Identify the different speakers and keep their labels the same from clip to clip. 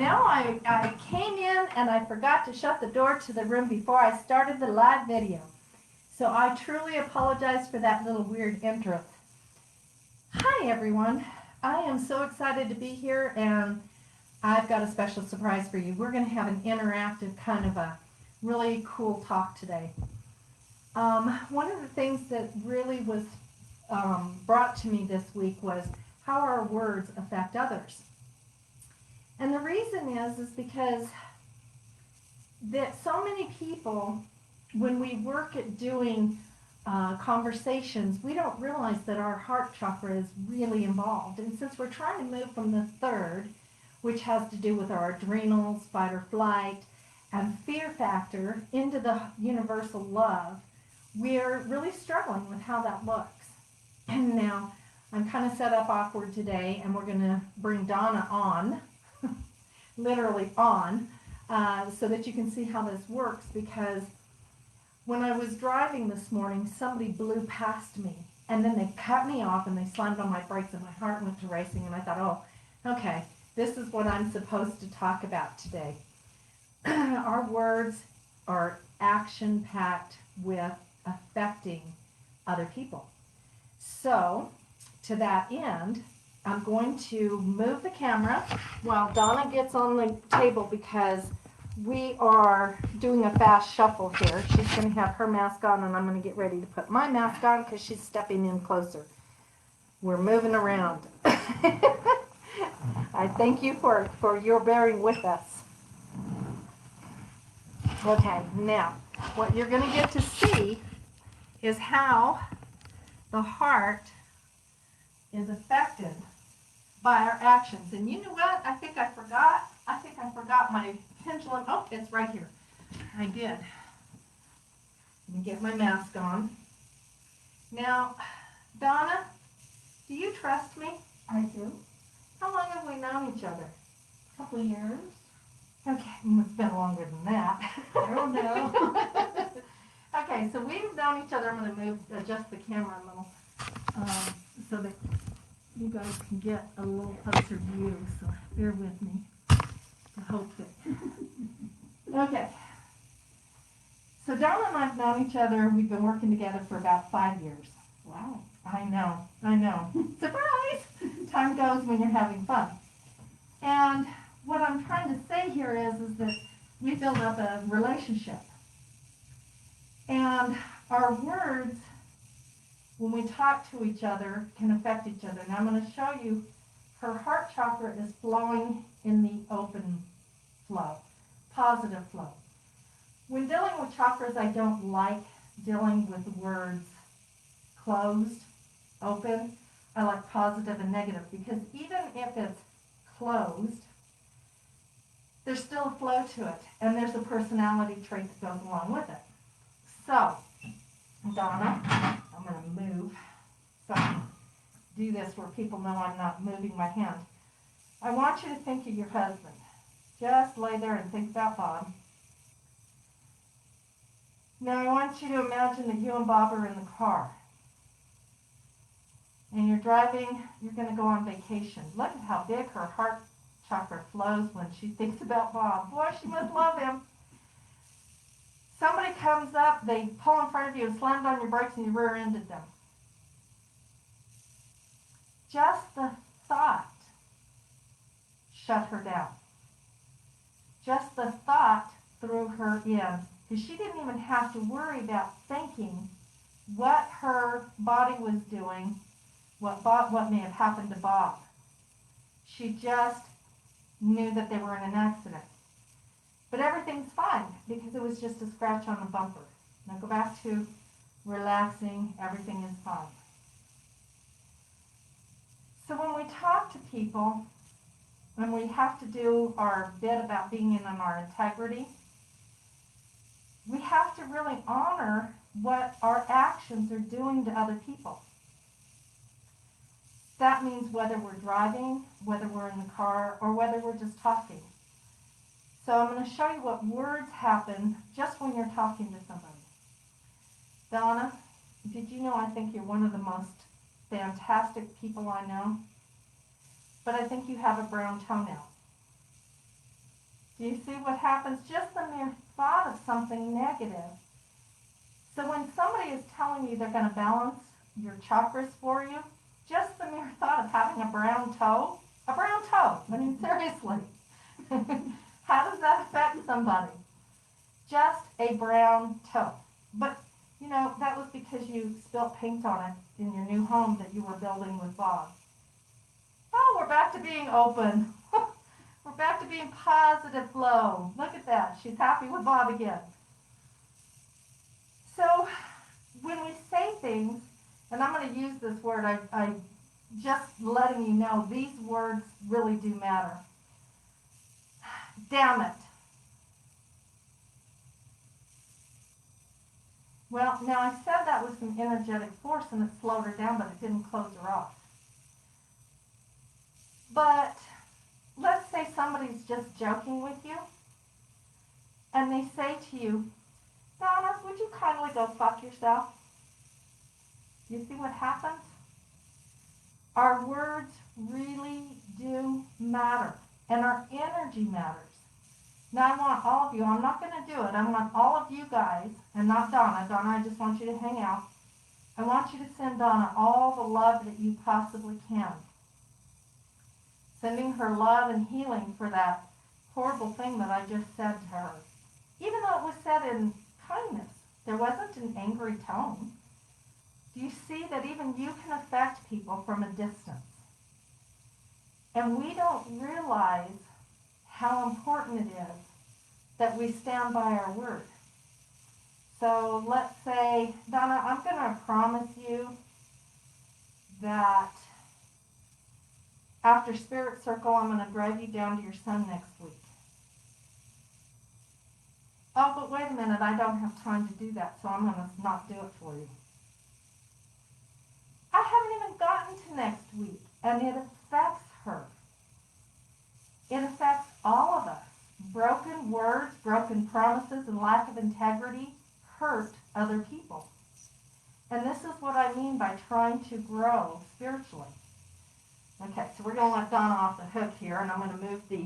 Speaker 1: Now I came in and I forgot to shut the door to the room before I started the live video. So I truly apologize for that little weird intro. Hi everyone. I am so excited to be here, and I've got a special surprise for you. We're going to have an interactive kind of a really cool talk today. One of the things that really was brought to me this week was how our words affect others. And the reason is because that so many people, when we work at doing conversations, we don't realize that our heart chakra is really involved. And since we're trying to move from the third, which has to do with our adrenals, fight or flight, and fear factor, into the universal love, we're really struggling with how that looks. And now, I'm kind of set up awkward today, and we're going to bring Donna on, literally on, so that you can see how this works, because when I was driving this morning, somebody blew past me, and then they cut me off, and they slammed on my brakes, and my heart went to racing, and I thought, oh, okay, this is what I'm supposed to talk about today. Our words are action-packed with affecting other people. So, to that end, I'm going to move the camera while Donna gets on the table, because we are doing a fast shuffle here. She's going to have her mask on, and I'm going to get ready to put my mask on because she's stepping in closer. We're moving around. I thank you for your bearing with us. Okay, now, what you're going to get to see is how the heart is affected by our actions. And you know what? I think I forgot my pendulum. Oh, it's right here. I did. Let me get my mask on. Now, Donna, do you trust me?
Speaker 2: I do.
Speaker 1: How long have we known each other?
Speaker 2: A couple of years.
Speaker 1: Okay, it's been longer than that.
Speaker 2: I don't know.
Speaker 1: Okay, so we've known each other. I'm going to adjust the camera a little so that you guys can get a little closer view. So bear with me. I hope that. Okay. So Donna and I have known each other. We've been working together for about 5 years.
Speaker 2: Wow.
Speaker 1: I know. Surprise! Time goes when you're having fun. And what I'm trying to say here is that we build up a relationship. And our words, when we talk to each other, can affect each other. Now I'm going to show you her heart chakra is flowing in the open flow, positive flow. When dealing with chakras, I don't like dealing with words closed, open. I like positive and negative, because even if it's closed, there's still a flow to it, and there's a personality trait that goes along with it. So, Donna, I'm going to move so I can do this where people know I'm not moving my hand. I want you to think of your husband. Just lay there and think about Bob. Now I want you to imagine that you and Bob are in the car. And you're driving, you're going to go on vacation. Look at how big her heart chakra flows when she thinks about Bob. Boy, she must love him. Somebody comes up, they pull in front of you and slammed on your brakes, and you rear-ended them. Just the thought shut her down. Just the thought threw her in, because she didn't even have to worry about thinking what her body was doing, what may have happened to Bob. She just knew that they were in an accident. But everything's fine, because it was just a scratch on the bumper. Now go back to relaxing. Everything is fine. So when we talk to people, when we have to do our bit about being in our integrity, we have to really honor what our actions are doing to other people. That means whether we're driving, whether we're in the car, or whether we're just talking. So I'm going to show you what words happen just when you're talking to somebody. Donna, did you know I think you're one of the most fantastic people I know? But I think you have a brown toenail. Do you see what happens? Just the mere thought of something negative. So when somebody is telling you they're going to balance your chakras for you, just the mere thought of having a brown toe, I mean, seriously, how does that affect somebody? Just a brown toe. But, you know, that was because you spilt paint on it in your new home that you were building with Bob. Oh, we're back to being open. We're back to being positive flow. Look at that. She's happy with Bob again. So when we say things, and I'm going to use this word, I just letting you know these words really do matter. Damn it. Well, now I said that was some energetic force and it slowed her down, but it didn't close her off. But let's say somebody's just joking with you and they say to you, Donna, would you kindly go fuck yourself? You see what happens? Our words really do matter, and our energy matters. Now I want all of you, I'm not going to do it, I want all of you guys, and not Donna. Donna, I just want you to hang out. I want you to send Donna all the love that you possibly can. Sending her love and healing for that horrible thing that I just said to her. Even though it was said in kindness, there wasn't an angry tone. Do you see that even you can affect people from a distance? And we don't realize how important it is that we stand by our word. So let's say, Donna, I'm going to promise you that after Spirit Circle, I'm going to drive you down to your son next week. Oh, but wait a minute, I don't have time to do that, so I'm going to not do it for you. I haven't even gotten to next week, and it affects her. It affects all of us. Broken words, broken promises, and lack of integrity hurt other people. And this is what I mean by trying to grow spiritually. Okay, so we're going to let Donna off the hook here, and I'm going to move the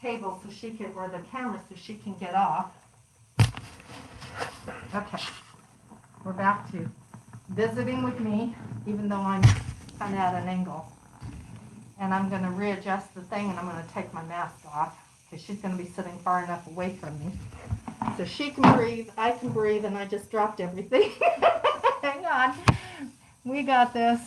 Speaker 1: table so she can, or the camera so she can get off. Okay, we're back to visiting with me, even though I'm kind of at an angle. And I'm going to readjust the thing, and I'm going to take my mask off because she's going to be sitting far enough away from me. So she can breathe, I can breathe, and I just dropped everything. Hang on. We got this.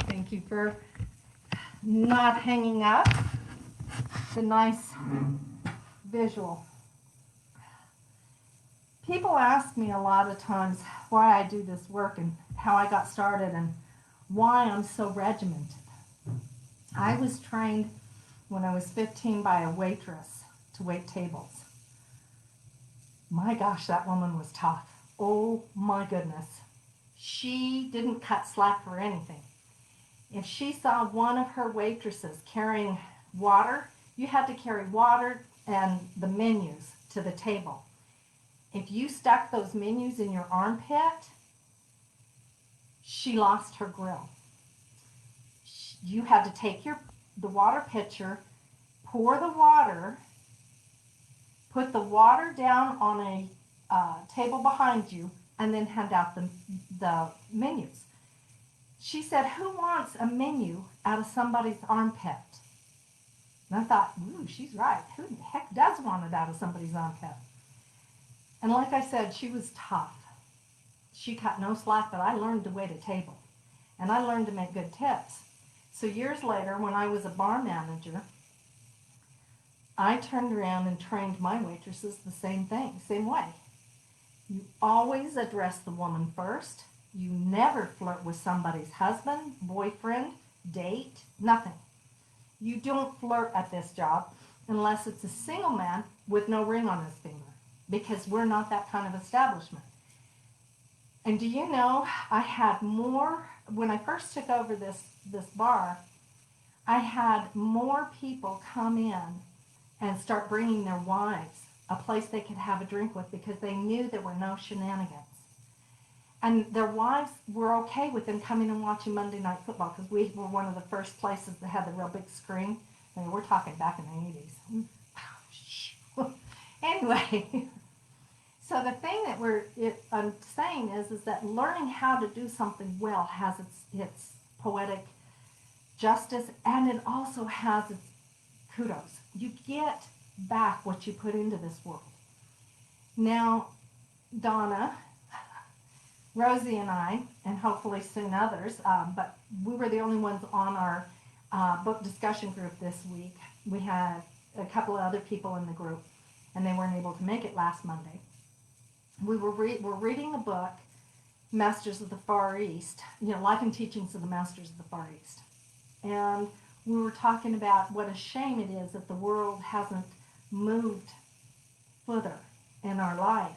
Speaker 1: Thank you for not hanging up. It's a nice visual. People ask me a lot of times why I do this work and how I got started and why I'm so regimented. I was trained when I was 15 by a waitress to wait tables. My gosh, that woman was tough. Oh my goodness. She didn't cut slack for anything. If she saw one of her waitresses carrying water, you had to carry water and the menus to the table. If you stuck those menus in your armpit, she lost her grill. You had to take the water pitcher, pour the water, put the water down on a table behind you, and then hand out the menus. She said, who wants a menu out of somebody's armpit? And I thought, ooh, she's right. Who the heck does want it out of somebody's armpit? And like I said, she was tough. She cut no slack, but I learned to wait a table. And I learned to make good tips. So years later, when I was a bar manager, I turned around and trained my waitresses the same way. You always address the woman first. You never flirt with somebody's husband, boyfriend, date, nothing. You don't flirt at this job unless it's a single man with no ring on his finger, because we're not that kind of establishment. And do you know, I had more, when I first took over this bar, I had more people come in and start bringing their wives, a place they could have a drink with, because they knew there were no shenanigans. And their wives were okay with them coming and watching Monday Night Football, because we were one of the first places that had the real big screen. mean, we're talking back in the 80s. Anyway, so the thing that I'm saying is that learning how to do something well has its poetic justice, and it also has its kudos. You get back what you put into this world. Now, Donna, Rosie and I, and hopefully soon others, but we were the only ones on our book discussion group this week. We had a couple of other people in the group, and they weren't able to make it last Monday. We're reading the book, Masters of the Far East, Life and Teachings of the Masters of the Far East. And we were talking about what a shame it is that the world hasn't moved further in our life,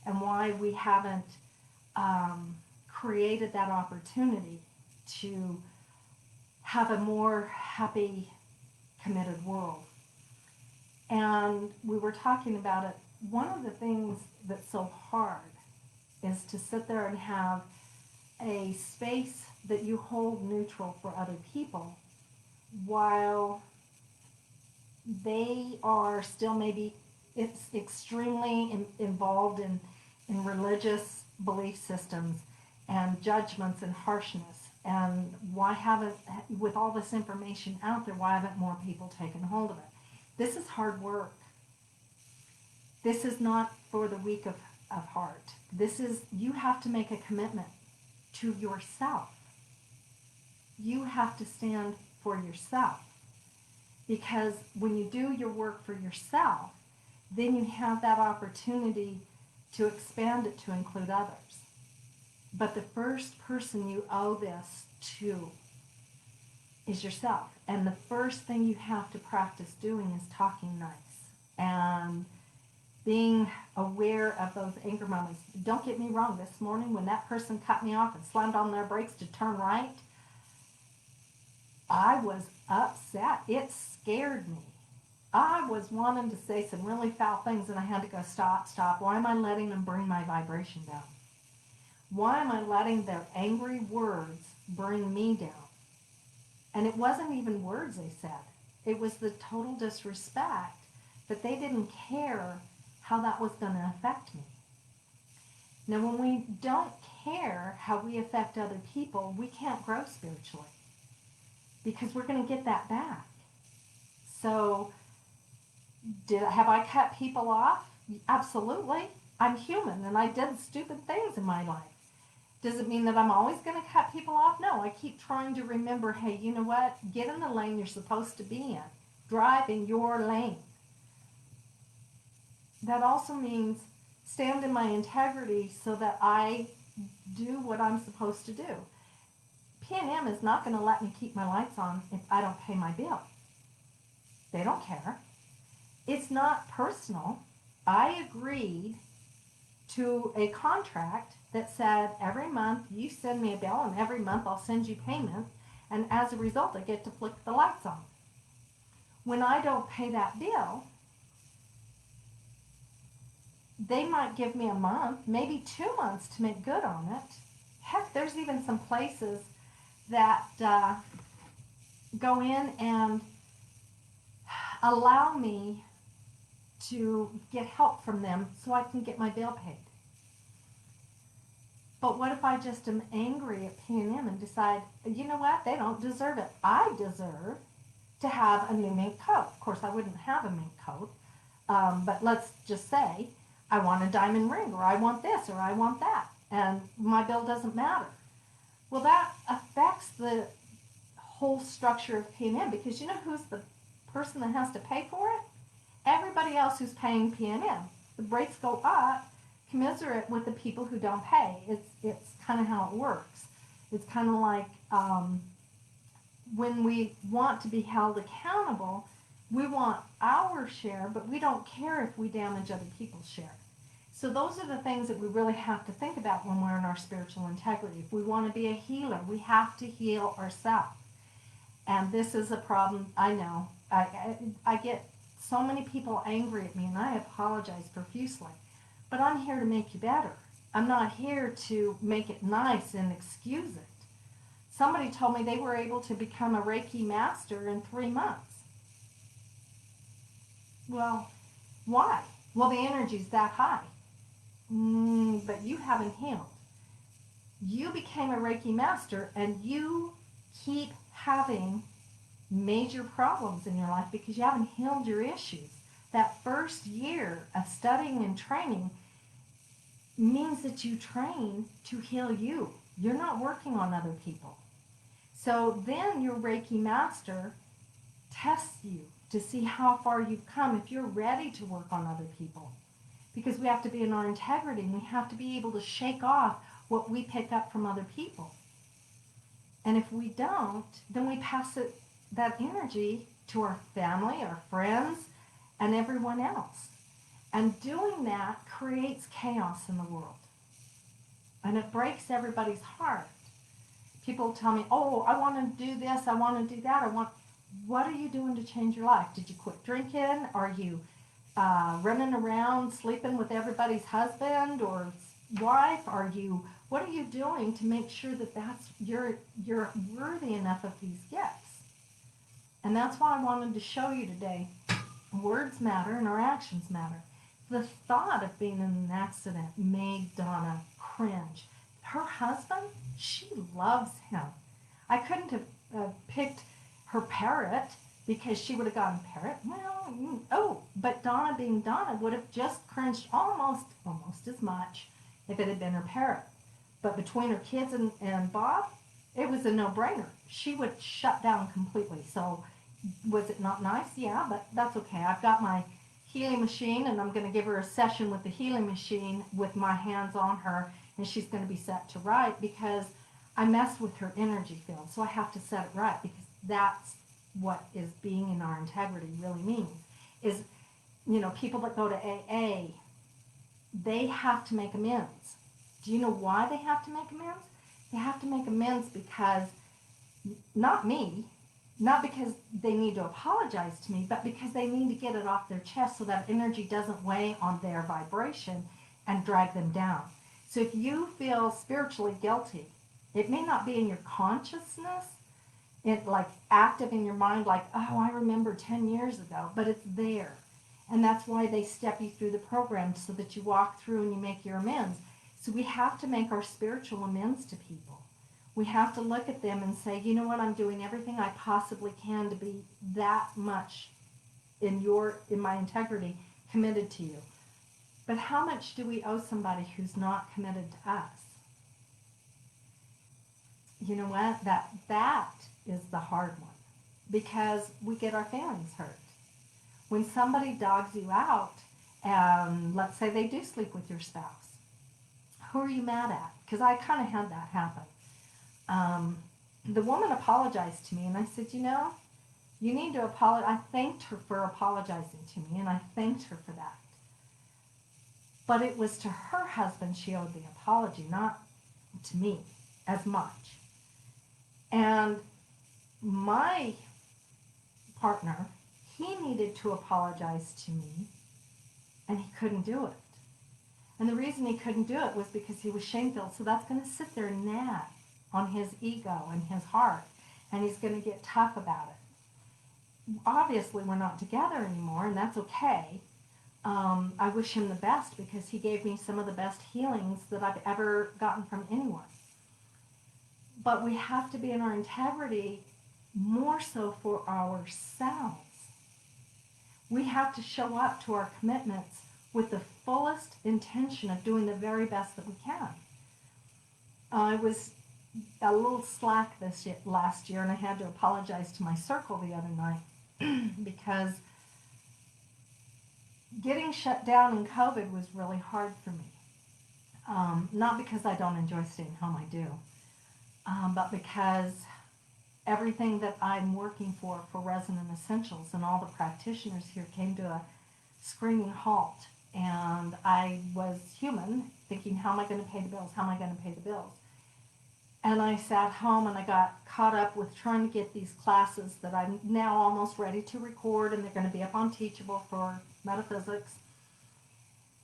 Speaker 1: and why we haven't created that opportunity to have a more happy, committed world. And we were talking about it. One of the things that's so hard is to sit there and have a space that you hold neutral for other people while they are still maybe extremely involved in religious belief systems and judgments and harshness. And why haven't, with all this information out there, why haven't more people taken hold of it? This is hard work. This is not for the weak of heart. You have to make a commitment to yourself. You have to stand for yourself. Because when you do your work for yourself, then you have that opportunity to expand it to include others. But the first person you owe this to is yourself. And the first thing you have to practice doing is talking nice and being aware of those anger moments. Don't get me wrong, this morning when that person cut me off and slammed on their brakes to turn right, I was upset. It scared me. I was wanting to say some really foul things, and I had to go, stop. Why am I letting them bring my vibration down? Why am I letting their angry words bring me down? And it wasn't even words they said. It was the total disrespect that they didn't care how that was going to affect me. Now, when we don't care how we affect other people, we can't grow spiritually because we're going to get that back. So, have I cut people off? Absolutely. I'm human, and I did stupid things in my life. Does it mean that I'm always going to cut people off? No, I keep trying to remember, hey, you know what? Get in the lane you're supposed to be in. Drive in your lane. That also means stand in my integrity so that I do what I'm supposed to do. P&M is not going to let me keep my lights on if I don't pay my bill. They don't care. It's not personal. I agreed to a contract that said every month you send me a bill and every month I'll send you payment, and as a result I get to flick the lights on. When I don't pay that bill, they might give me a month, maybe 2 months to make good on it. Heck, there's even some places that go in and allow me to get help from them so I can get my bill paid. But what if I just am angry at P&M and decide, you know what, they don't deserve it. I deserve to have a new mink coat. Of course, I wouldn't have a mink coat, but let's just say I want a diamond ring, or I want this, or I want that, and my bill doesn't matter. Well, that affects the whole structure of P&M, because you know who's the person that has to pay for it? Everybody else who's paying P&M. The rates go up commensurate with the people who don't pay. It's kind of how it works. It's kind of like when we want to be held accountable, we want our share, but we don't care if we damage other people's share. So those are the things that we really have to think about when we're in our spiritual integrity. If we want to be a healer, we have to heal ourselves. And this is a problem, I know. I get so many people angry at me, and I apologize profusely. But I'm here to make you better. I'm not here to make it nice and excuse it. Somebody told me they were able to become a Reiki master in 3 months. Well, why? Well, the energy's that high. But you haven't healed. You became a Reiki master and you keep having major problems in your life because you haven't healed your issues. That first year of studying and training means that you train to heal you. You're not working on other people. So then your Reiki master tests you to see how far you've come, if you're ready to work on other people. Because we have to be in our integrity and we have to be able to shake off what we pick up from other people. And if we don't, then we pass that energy to our family, our friends, and everyone else. And doing that creates chaos in the world. And it breaks everybody's heart. People tell me, oh, I want to do this, I want to do that, what are you doing to change your life? Did you quit drinking? Are you running around sleeping with everybody's husband or wife? What are you doing to make sure that you're worthy enough of these gifts? And that's why I wanted to show you today. Words matter and our actions matter. The thought of being in an accident made Donna cringe. Her husband, she loves him. I couldn't have picked her parrot because she would have gone, parrot? Well, but Donna being Donna would have just cringed almost as much if it had been her parrot. But between her kids and Bob, it was a no-brainer. She would shut down completely. So was it not nice? Yeah, but that's okay. I've got my healing machine and I'm going to give her a session with the healing machine with my hands on her and she's going to be set to right because I mess with her energy field. So I have to set it right because that's what is being in our integrity really means. Is, people that go to AA, they have to make amends. Do you know why they have to make amends? They have to make amends because, not me, not because they need to apologize to me, but because they need to get it off their chest so that energy doesn't weigh on their vibration and drag them down. So if you feel spiritually guilty, it may not be in your consciousness, like active in your mind, like, oh, I remember 10 years ago, but it's there. And that's why they step you through the program so that you walk through and you make your amends. So we have to make our spiritual amends to people. We have to look at them and say, you know what, I'm doing everything I possibly can to be that much in my integrity committed to you. But how much do we owe somebody who's not committed to us? You know what? That is the hard one because we get our feelings hurt. When somebody dogs you out, and let's say they do sleep with your spouse, who are you mad at? Because I kind of had that happen. The woman apologized to me, and I said, you need to apologize. I thanked her for apologizing to me, and I thanked her for that. But it was to her husband she owed the apology, not to me as much. And my partner, he needed to apologize to me, and he couldn't do it. And the reason he couldn't do it was because he was shameful. So that's going to sit there and nag on his ego and his heart, and he's going to get tough about it. Obviously, we're not together anymore, and that's okay. I wish him the best because he gave me some of the best healings that I've ever gotten from anyone. But we have to be in our integrity more so for ourselves. We have to show up to our commitments with the fullest intention of doing the very best that we can. I was a little slack last year, and I had to apologize to my circle the other night because getting shut down in COVID was really hard for me. Not because I don't enjoy staying home, I do, but because everything that I'm working for Resonant Essentials and all the practitioners here came to a screaming halt. And I was human, thinking, how am I going to pay the bills? How am I going to pay the bills? And I sat home and I got caught up with trying to get these classes that I'm now almost ready to record, and they're going to be up on Teachable for metaphysics.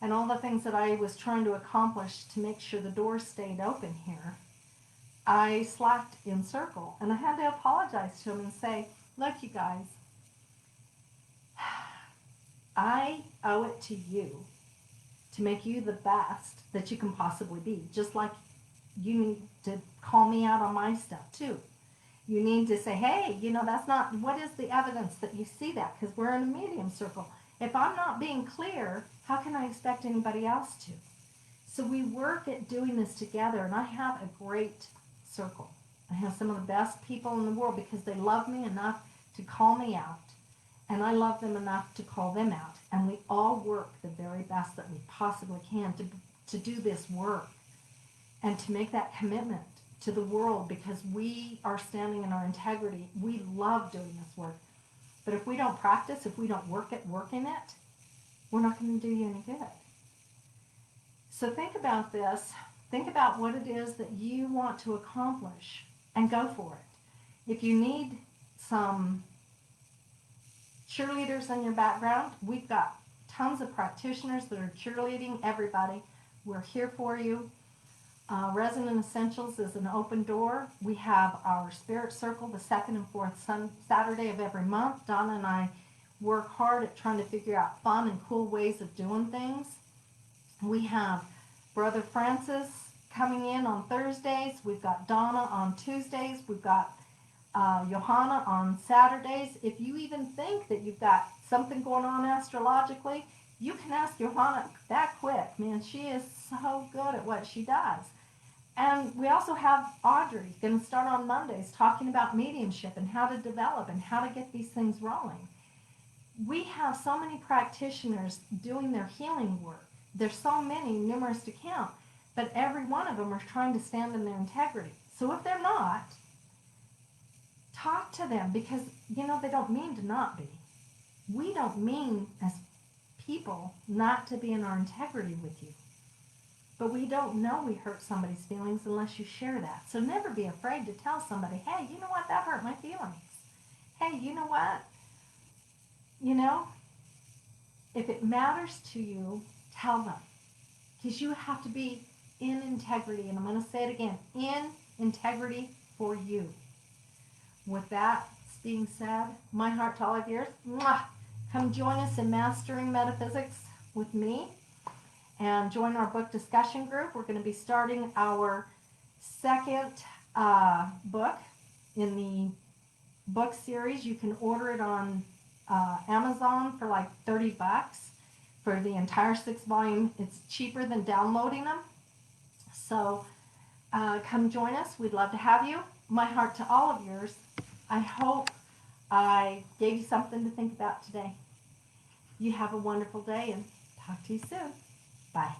Speaker 1: And all the things that I was trying to accomplish to make sure the doors stayed open here, I slacked in circle. And I had to apologize to them and say, look, you guys, I owe it to you to make you the best that you can possibly be. Just like you need to call me out on my stuff too. You need to say, hey, that's not, what is the evidence that you see that? Because we're in a medium circle. If I'm not being clear, how can I expect anybody else to? So we work at doing this together, and I have a great circle. I have some of the best people in the world because they love me enough to call me out, and I love them enough to call them out. And we all work the very best that we possibly can to do this work and to make that commitment to the world, because we are standing in our integrity. We love doing this work. But if we don't practice, if we don't work at working it, we're not going to do you any good. So think about this. Think about what it is that you want to accomplish and go for it. If you need some cheerleaders in your background, we've got tons of practitioners that are cheerleading everybody. We're here for you. Resonant Essentials is an open door. We have our Spirit Circle the second and fourth Saturday of every month. Donna and I work hard at trying to figure out fun and cool ways of doing things. We have Brother Francis coming in on Thursdays. We've got Donna on Tuesdays. We've got Johanna on Saturdays. If you even think that you've got something going on astrologically, you can ask Johanna that quick. Man, she is so good at what she does. And we also have Audrey going to start on Mondays talking about mediumship and how to develop and how to get these things rolling. We have so many practitioners doing their healing work. There's so many, numerous to count, but every one of them are trying to stand in their integrity. So if they're not, talk to them, because, they don't mean to not be. We don't mean as people not to be in our integrity with you. But we don't know we hurt somebody's feelings unless you share that. So never be afraid to tell somebody, hey, you know what, that hurt my feelings. Hey, you know what? If it matters to you, tell them. Because you have to be in integrity. And I'm going to say it again, in integrity for you. With that being said, my heart to all of yours. Mwah! Come join us in Mastering Metaphysics with me. And join our book discussion group. We're going to be starting our second book in the book series. You can order it on Amazon for like $30 for the entire 6-volume. It's cheaper than downloading them. So come join us. We'd love to have you. My heart to all of yours. I hope I gave you something to think about today. You have a wonderful day, and talk to you soon. Bye.